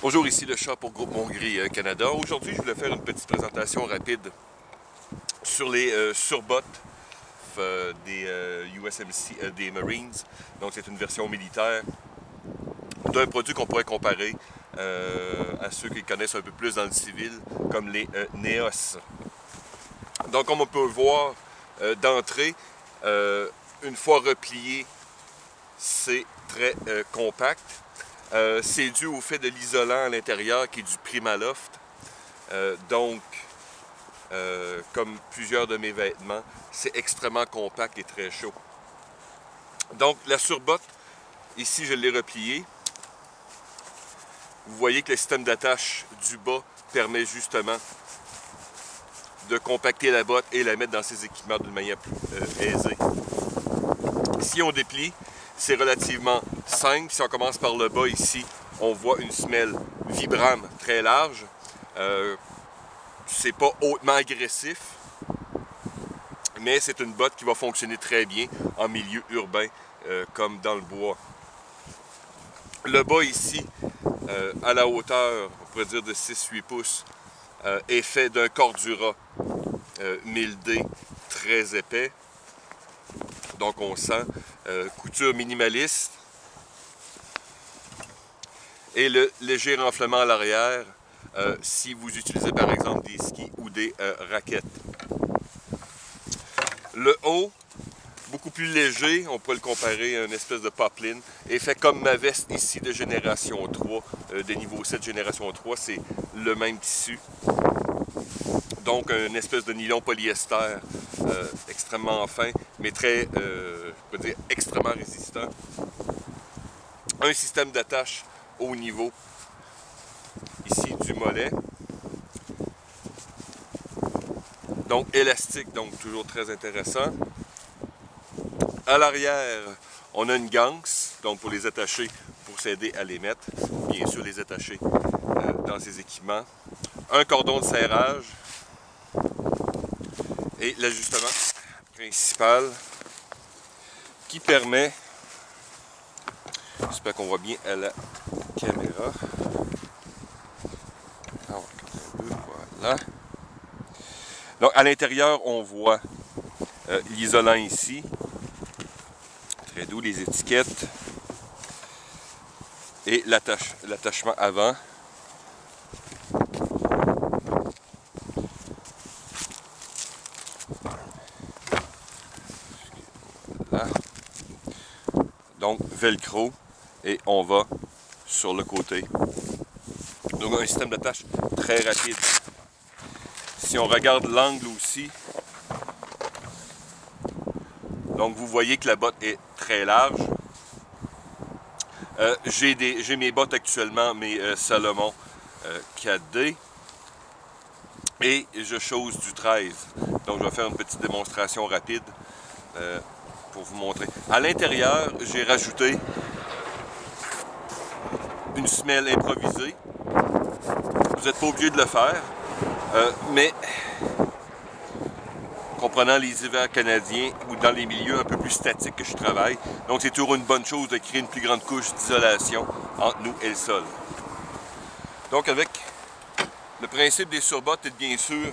Bonjour, ici le chat pour Groupe Montgris Canada. Aujourd'hui, je voulais faire une petite présentation rapide sur les surbottes des USMC, des Marines. Donc, c'est une version militaire d'un produit qu'on pourrait comparer à ceux qui connaissent un peu plus dans le civil, comme les Neos. Donc, comme on peut le voir d'entrée, une fois replié, c'est très compact. C'est dû au fait de l'isolant à l'intérieur qui est du Primaloft. Comme plusieurs de mes vêtements, c'est extrêmement compact et très chaud. Donc la surbotte, ici je l'ai repliée. Vous voyez que le système d'attache du bas permet justement de compacter la botte et la mettre dans ses équipements d'une manière plus aisée. Si on déplie, c'est relativement simple. Si on commence par le bas ici, on voit une semelle Vibram très large. C'est pas hautement agressif, mais c'est une botte qui va fonctionner très bien en milieu urbain comme dans le bois. Le bas ici, à la hauteur, on pourrait dire de 6-8 pouces, est fait d'un Cordura 1000D très épais. Donc on sent couture minimaliste et le léger renflement à l'arrière si vous utilisez par exemple des skis ou des raquettes. Le haut, beaucoup plus léger, on pourrait le comparer à une espèce de poplin, est fait comme ma veste ici de génération 3, de niveau 7 génération 3, c'est le même tissu. Donc une espèce de nylon polyester extrêmement fin, mais très, je peux dire, extrêmement résistant. Un système d'attache au niveau ici du mollet. Donc élastique, donc toujours très intéressant. À l'arrière, on a une ganse, donc pour les attacher, pour s'aider à les mettre. Bien sûr, les attacher dans ses équipements. Un cordon de serrage. Et l'ajustement principal qui permet, j'espère qu'on voit bien à la caméra, voilà. Donc à l'intérieur on voit l'isolant ici, très doux, les étiquettes et l'attachement avant. Là. Donc velcro et on va sur le côté. Donc un système d'attache très rapide. Si on regarde l'angle aussi, donc vous voyez que la botte est très large. J'ai mes bottes actuellement, mes Salomon 4D, et je chose du 13. Donc je vais faire une petite démonstration rapide pour vous montrer. À l'intérieur, j'ai rajouté une semelle improvisée. Vous n'êtes pas obligé de le faire, mais comprenant les hivers canadiens ou dans les milieux un peu plus statiques que je travaille, donc c'est toujours une bonne chose de créer une plus grande couche d'isolation entre nous et le sol. Donc avec le principe des surbottes est bien sûr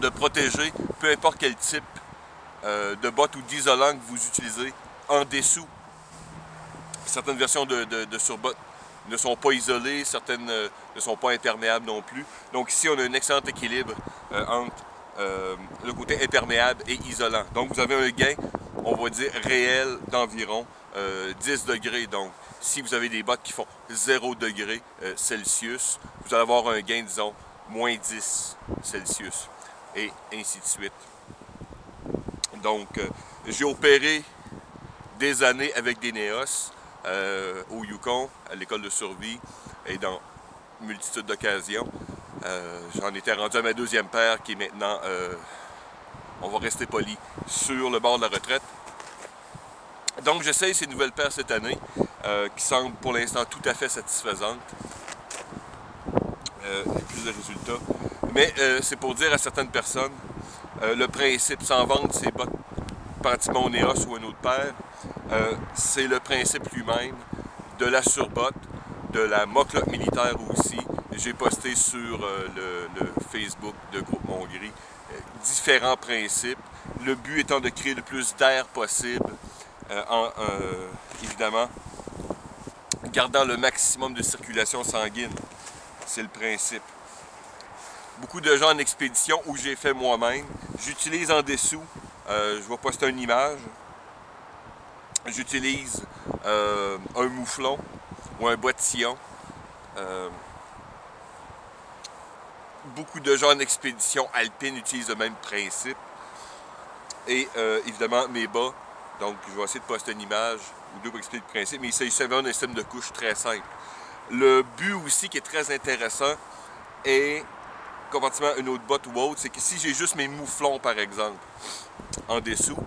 de protéger peu importe quel type de bottes ou d'isolant que vous utilisez en dessous. Certaines versions de surbottes ne sont pas isolées, certaines ne sont pas imperméables non plus. Donc ici on a un excellent équilibre entre le côté imperméable et isolant. Donc vous avez un gain, on va dire, réel d'environ 10 degrés. Donc si vous avez des bottes qui font 0 degré Celsius, vous allez avoir un gain, disons, moins 10 Celsius. Et ainsi de suite. Donc j'ai opéré des années avec des Neos au Yukon, à l'école de survie et dans multitude d'occasions. J'en étais rendu à ma deuxième paire qui est maintenant, on va rester poli, sur le bord de la retraite. Donc j'essaye ces nouvelles paires cette année qui semblent pour l'instant tout à fait satisfaisantes. Plus de résultats. Mais c'est pour dire à certaines personnes, le principe sans vendre ces bottes Pantimon Neos ou une autre paire, c'est le principe lui-même de la surbotte de la mock-up militaire aussi. J'ai posté sur le Facebook de Groupe Montgris différents principes. Le but étant de créer le plus d'air possible, évidemment, gardant le maximum de circulation sanguine. C'est le principe. Beaucoup de gens en expédition, où j'ai fait moi-même, j'utilise en dessous, je vais poster une image, j'utilise un mouflon ou un bottillon. Beaucoup de gens en expédition alpine utilisent le même principe. Et évidemment, mes bas, donc je vais essayer de poster une image ou deux pour expliquer le principe, mais il s'agit vraiment d'un système de couche très simple. Le but aussi qui est très intéressant est, comparativement à une autre botte ou autre, c'est que si j'ai juste mes mouflons par exemple en dessous,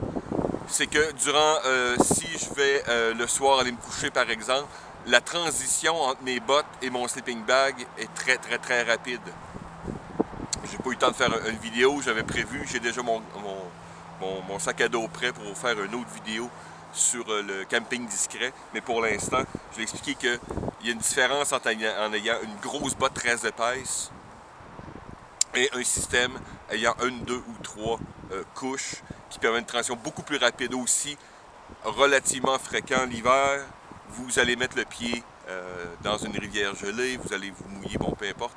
c'est que durant, si je vais le soir aller me coucher par exemple, la transition entre mes bottes et mon sleeping bag est très rapide. J'ai pas eu le temps de faire une vidéo, j'avais prévu, j'ai déjà mon sac à dos prêt pour faire une autre vidéo sur le camping discret, mais pour l'instant, je vais expliquer qu'il y a une différence en ayant une grosse botte très épaisse et un système ayant une, deux ou trois couches qui permet une transition beaucoup plus rapide aussi, relativement fréquent l'hiver. Vous allez mettre le pied dans une rivière gelée, vous allez vous mouiller, bon, peu importe.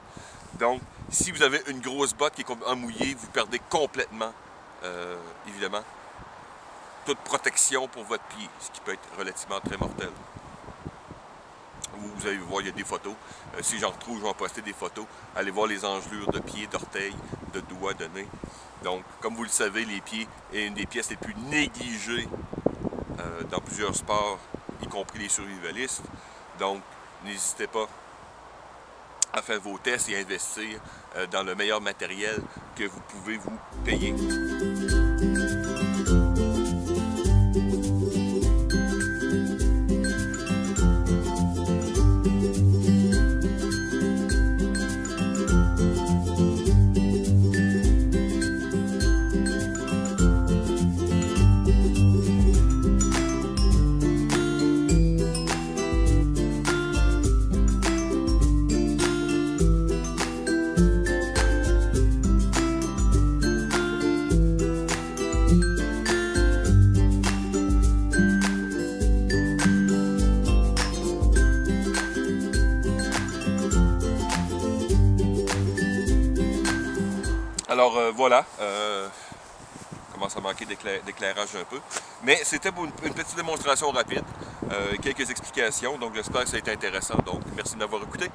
Donc, si vous avez une grosse botte qui est complètement mouillée, vous perdez complètement, évidemment, toute protection pour votre pied, ce qui peut être relativement très mortel. Vous allez voir, il y a des photos. Si j'en retrouve, je vais en poster des photos. Allez voir les engelures de pieds, d'orteils, de doigts, de nez. Donc, comme vous le savez, les pieds est une des pièces les plus négligées dans plusieurs sports, y compris les survivalistes. Donc, n'hésitez pas à faire vos tests et investir dans le meilleur matériel que vous pouvez vous payer. Alors voilà, commence à manquer d'éclairage un peu, mais c'était pour une petite démonstration rapide, quelques explications, donc j'espère que ça a été intéressant, donc merci de m'avoir écouté.